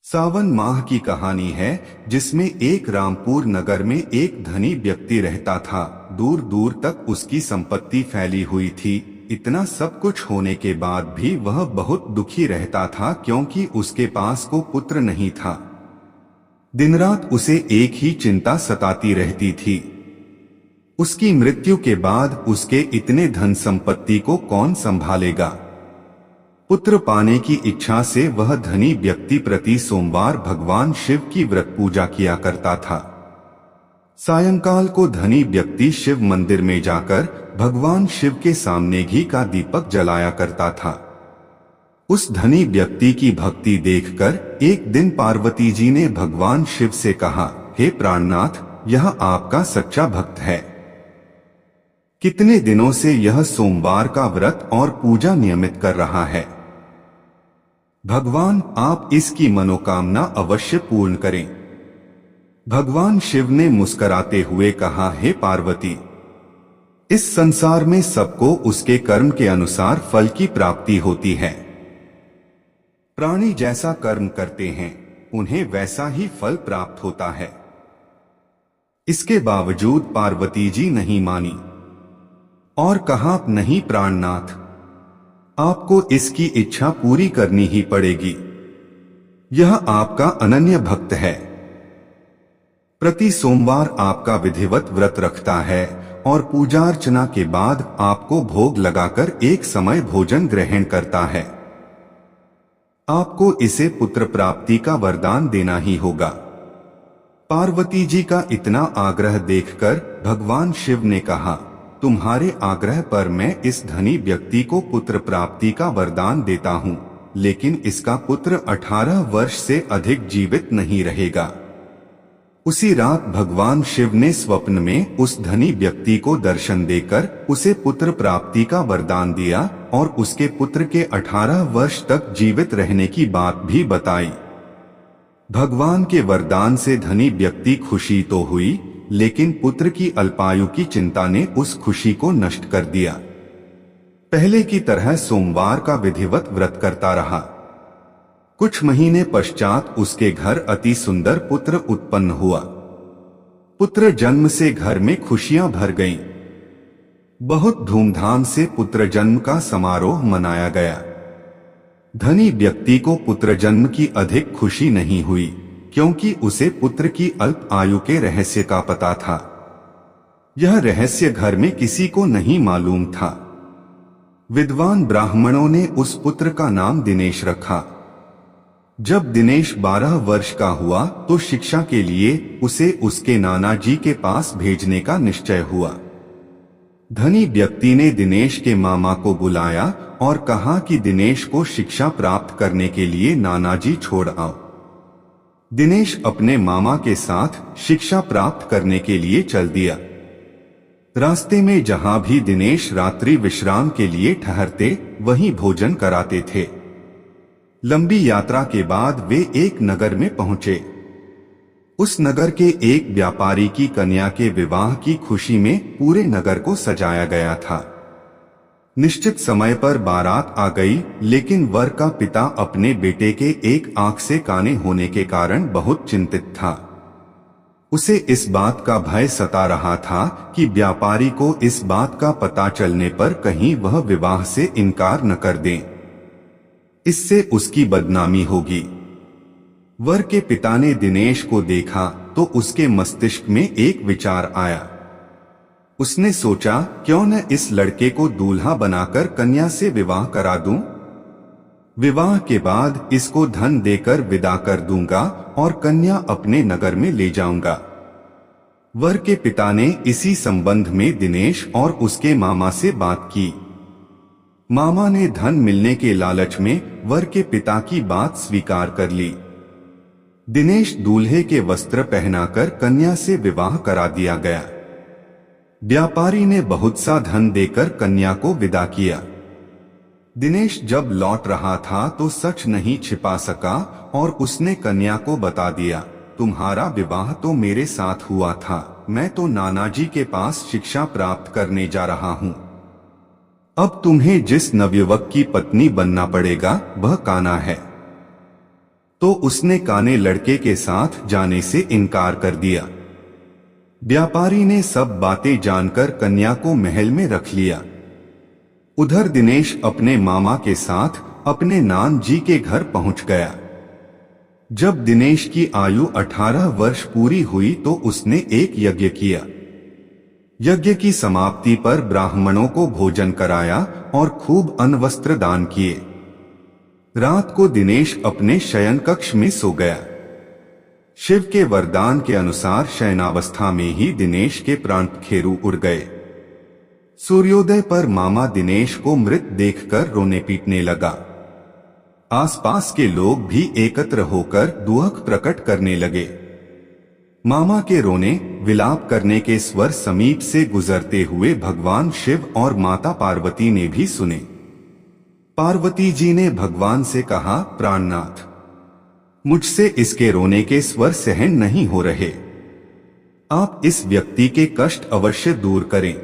सावन माह की कहानी है जिसमें एक रामपुर नगर में एक धनी व्यक्ति रहता था। दूर दूर तक उसकी संपत्ति फैली हुई थी। इतना सब कुछ होने के बाद भी वह बहुत दुखी रहता था क्योंकि उसके पास को पुत्र नहीं था। दिन रात उसे एक ही चिंता सताती रहती थी। उसकी मृत्यु के बाद उसके इतने धन संपत्ति को कौन संभालेगा। पुत्र पाने की इच्छा से वह धनी व्यक्ति प्रति सोमवार भगवान शिव की व्रत पूजा किया करता था। सायंकाल को धनी व्यक्ति शिव मंदिर में जाकर भगवान शिव के सामने घी का दीपक जलाया करता था। उस धनी व्यक्ति की भक्ति देखकर एक दिन पार्वती जी ने भगवान शिव से कहा, हे प्राणनाथ, यह आपका सच्चा भक्त है। कितने दिनों से यह सोमवार का व्रत और पूजा नियमित कर रहा है। भगवान, आप इसकी मनोकामना अवश्य पूर्ण करें। भगवान शिव ने मुस्कुराते हुए कहा, हे पार्वती, इस संसार में सबको उसके कर्म के अनुसार फल की प्राप्ति होती है। प्राणी जैसा कर्म करते हैं उन्हें वैसा ही फल प्राप्त होता है। इसके बावजूद पार्वती जी नहीं मानी और कहा, नहीं प्राणनाथ, आपको इसकी इच्छा पूरी करनी ही पड़ेगी। यह आपका अनन्य भक्त है। प्रति सोमवार आपका विधिवत व्रत रखता है और पूजा अर्चना के बाद आपको भोग लगाकर एक समय भोजन ग्रहण करता है। आपको इसे पुत्र प्राप्ति का वरदान देना ही होगा। पार्वती जी का इतना आग्रह देखकर भगवान शिव ने कहा, तुम्हारे आग्रह पर मैं इस धनी व्यक्ति को पुत्र प्राप्ति का वरदान देता हूँ, लेकिन इसका पुत्र 18 वर्ष से अधिक जीवित नहीं रहेगा। उसी रात भगवान शिव ने स्वप्न में उस धनी व्यक्ति को दर्शन देकर उसे पुत्र प्राप्ति का वरदान दिया और उसके पुत्र के 18 वर्ष तक जीवित रहने की बात भी बताई। भगवान के वरदान से धनी व्यक्ति खुशी तो हुई, लेकिन पुत्र की अल्पायु की चिंता ने उस खुशी को नष्ट कर दिया। पहले की तरह सोमवार का विधिवत व्रत करता रहा। कुछ महीने पश्चात उसके घर अति सुंदर पुत्र उत्पन्न हुआ। पुत्र जन्म से घर में खुशियां भर गईं। बहुत धूमधाम से पुत्र जन्म का समारोह मनाया गया। धनी व्यक्ति को पुत्र जन्म की अधिक खुशी नहीं हुई क्योंकि उसे पुत्र की अल्प आयु के रहस्य का पता था। यह रहस्य घर में किसी को नहीं मालूम था। विद्वान ब्राह्मणों ने उस पुत्र का नाम दिनेश रखा। जब दिनेश 12 वर्ष का हुआ तो शिक्षा के लिए उसे उसके नाना जी के पास भेजने का निश्चय हुआ। धनी व्यक्ति ने दिनेश के मामा को बुलाया और कहा कि दिनेश को शिक्षा प्राप्त करने के लिए नाना जी छोड़ आओ। दिनेश अपने मामा के साथ शिक्षा प्राप्त करने के लिए चल दिया। रास्ते में जहां भी दिनेश रात्रि विश्राम के लिए ठहरते वहीं भोजन कराते थे। लंबी यात्रा के बाद वे एक नगर में पहुंचे। उस नगर के एक व्यापारी की कन्या के विवाह की खुशी में पूरे नगर को सजाया गया था। निश्चित समय पर बारात आ गई, लेकिन वर का पिता अपने बेटे के एक आंख से काने होने के कारण बहुत चिंतित था। उसे इस बात का भय सता रहा था कि व्यापारी को इस बात का पता चलने पर कहीं वह विवाह से इनकार न कर दे। इससे उसकी बदनामी होगी। वर के पिता ने दिनेश को देखा तो उसके मस्तिष्क में एक विचार आया। उसने सोचा, क्यों न इस लड़के को दूल्हा बनाकर कन्या से विवाह करा दूं। विवाह के बाद इसको धन देकर विदा कर दूंगा और कन्या अपने नगर में ले जाऊंगा। वर के पिता ने इसी संबंध में दिनेश और उसके मामा से बात की। मामा ने धन मिलने के लालच में वर के पिता की बात स्वीकार कर ली। दिनेश दूल्हे के वस्त्र पहनाकर कन्या से विवाह करा दिया गया। व्यापारी ने बहुत सा धन देकर कन्या को विदा किया। दिनेश जब लौट रहा था तो सच नहीं छिपा सका और उसने कन्या को बता दिया, तुम्हारा विवाह तो मेरे साथ हुआ था, मैं तो नाना जी के पास शिक्षा प्राप्त करने जा रहा हूँ। अब तुम्हें जिस नवयुवक की पत्नी बनना पड़ेगा वह कान्हा है। तो उसने काने लड़के के साथ जाने से इनकार कर दिया। व्यापारी ने सब बातें जानकर कन्या को महल में रख लिया। उधर दिनेश अपने मामा के साथ अपने नान जी के घर पहुंच गया। जब दिनेश की आयु 18 वर्ष पूरी हुई तो उसने एक यज्ञ किया। यज्ञ की समाप्ति पर ब्राह्मणों को भोजन कराया और खूब अन्न वस्त्र दान किए। रात को दिनेश अपने शयन कक्ष में सो गया। शिव के वरदान के अनुसार शयनावस्था में ही दिनेश के प्राण खेरू उड़ गए। सूर्योदय पर मामा दिनेश को मृत देखकर रोने पीटने लगा। आसपास के लोग भी एकत्र होकर दुख प्रकट करने लगे। मामा के रोने विलाप करने के स्वर समीप से गुजरते हुए भगवान शिव और माता पार्वती ने भी सुने। पार्वती जी ने भगवान से कहा, प्राणनाथ, मुझसे इसके रोने के स्वर सहन नहीं हो रहे। आप इस व्यक्ति के कष्ट अवश्य दूर करें।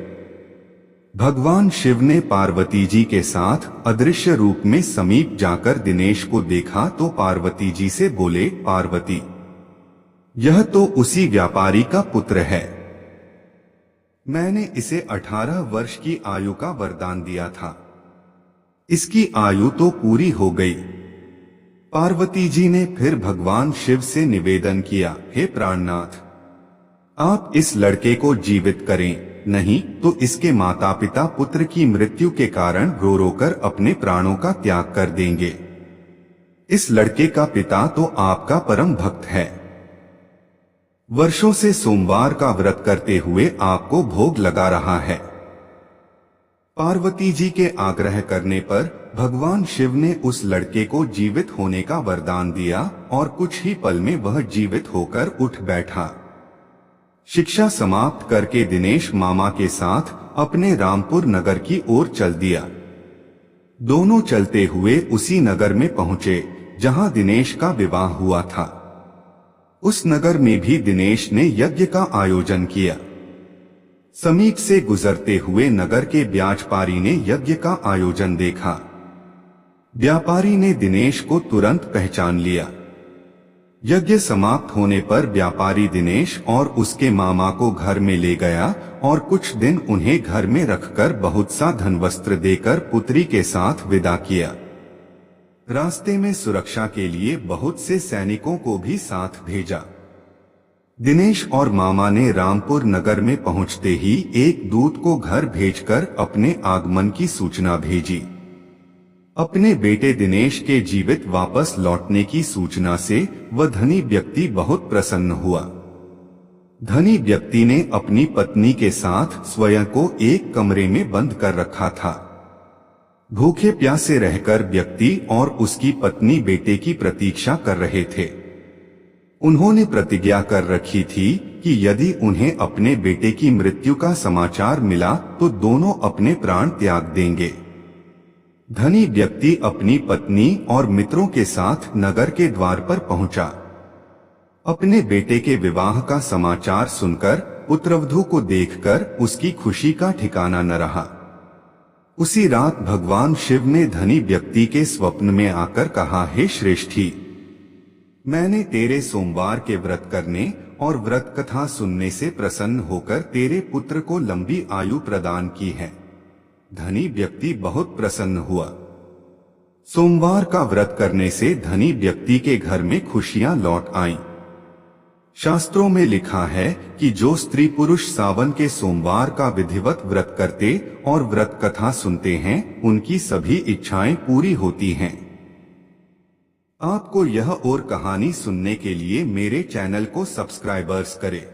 भगवान शिव ने पार्वती जी के साथ अदृश्य रूप में समीप जाकर दिनेश को देखा तो पार्वती जी से बोले, पार्वती, यह तो उसी व्यापारी का पुत्र है। मैंने इसे 18 वर्ष की आयु का वरदान दिया था। इसकी आयु तो पूरी हो गई। पार्वती जी ने फिर भगवान शिव से निवेदन किया, हे प्राणनाथ, आप इस लड़के को जीवित करें, नहीं तो इसके माता पिता पुत्र की मृत्यु के कारण रो रो कर अपने प्राणों का त्याग कर देंगे। इस लड़के का पिता तो आपका परम भक्त है। वर्षों से सोमवार का व्रत करते हुए आपको भोग लगा रहा है। पार्वती जी के आग्रह करने पर भगवान शिव ने उस लड़के को जीवित होने का वरदान दिया और कुछ ही पल में वह जीवित होकर उठ बैठा। शिक्षा समाप्त करके दिनेश मामा के साथ अपने रामपुर नगर की ओर चल दिया। दोनों चलते हुए उसी नगर में पहुंचे जहां दिनेश का विवाह हुआ था। उस नगर में भी दिनेश ने यज्ञ का आयोजन किया। समीप से गुजरते हुए नगर के व्यापारी ने यज्ञ का आयोजन देखा। व्यापारी ने दिनेश को तुरंत पहचान लिया। यज्ञ समाप्त होने पर व्यापारी दिनेश और उसके मामा को घर में ले गया और कुछ दिन उन्हें घर में रखकर बहुत सा धन वस्त्र देकर पुत्री के साथ विदा किया। रास्ते में सुरक्षा के लिए बहुत से सैनिकों को भी साथ भेजा। दिनेश और मामा ने रामपुर नगर में पहुंचते ही एक दूत को घर भेजकर अपने आगमन की सूचना भेजी। अपने बेटे दिनेश के जीवित वापस लौटने की सूचना से वह धनी व्यक्ति बहुत प्रसन्न हुआ। धनी व्यक्ति ने अपनी पत्नी के साथ स्वयं को एक कमरे में बंद कर रखा था। भूखे प्यासे रहकर व्यक्ति और उसकी पत्नी बेटे की प्रतीक्षा कर रहे थे। उन्होंने प्रतिज्ञा कर रखी थी कि यदि उन्हें अपने बेटे की मृत्यु का समाचार मिला तो दोनों अपने प्राण त्याग देंगे। धनी व्यक्ति अपनी पत्नी और मित्रों के साथ नगर के द्वार पर पहुंचा। अपने बेटे के विवाह का समाचार सुनकर पुत्रवधू को देखकर उसकी खुशी का ठिकाना न रहा। उसी रात भगवान शिव ने धनी व्यक्ति के स्वप्न में आकर कहा, हे श्रेष्ठी, मैंने तेरे सोमवार के व्रत करने और व्रत कथा सुनने से प्रसन्न होकर तेरे पुत्र को लंबी आयु प्रदान की है। धनी व्यक्ति बहुत प्रसन्न हुआ। सोमवार का व्रत करने से धनी व्यक्ति के घर में खुशियां लौट आईं। शास्त्रों में लिखा है कि जो स्त्री पुरुष सावन के सोमवार का विधिवत व्रत करते और व्रत कथा सुनते हैं, उनकी सभी इच्छाएं पूरी होती हैं। आपको यह और कहानी सुनने के लिए मेरे चैनल को सब्सक्राइबर्स करें।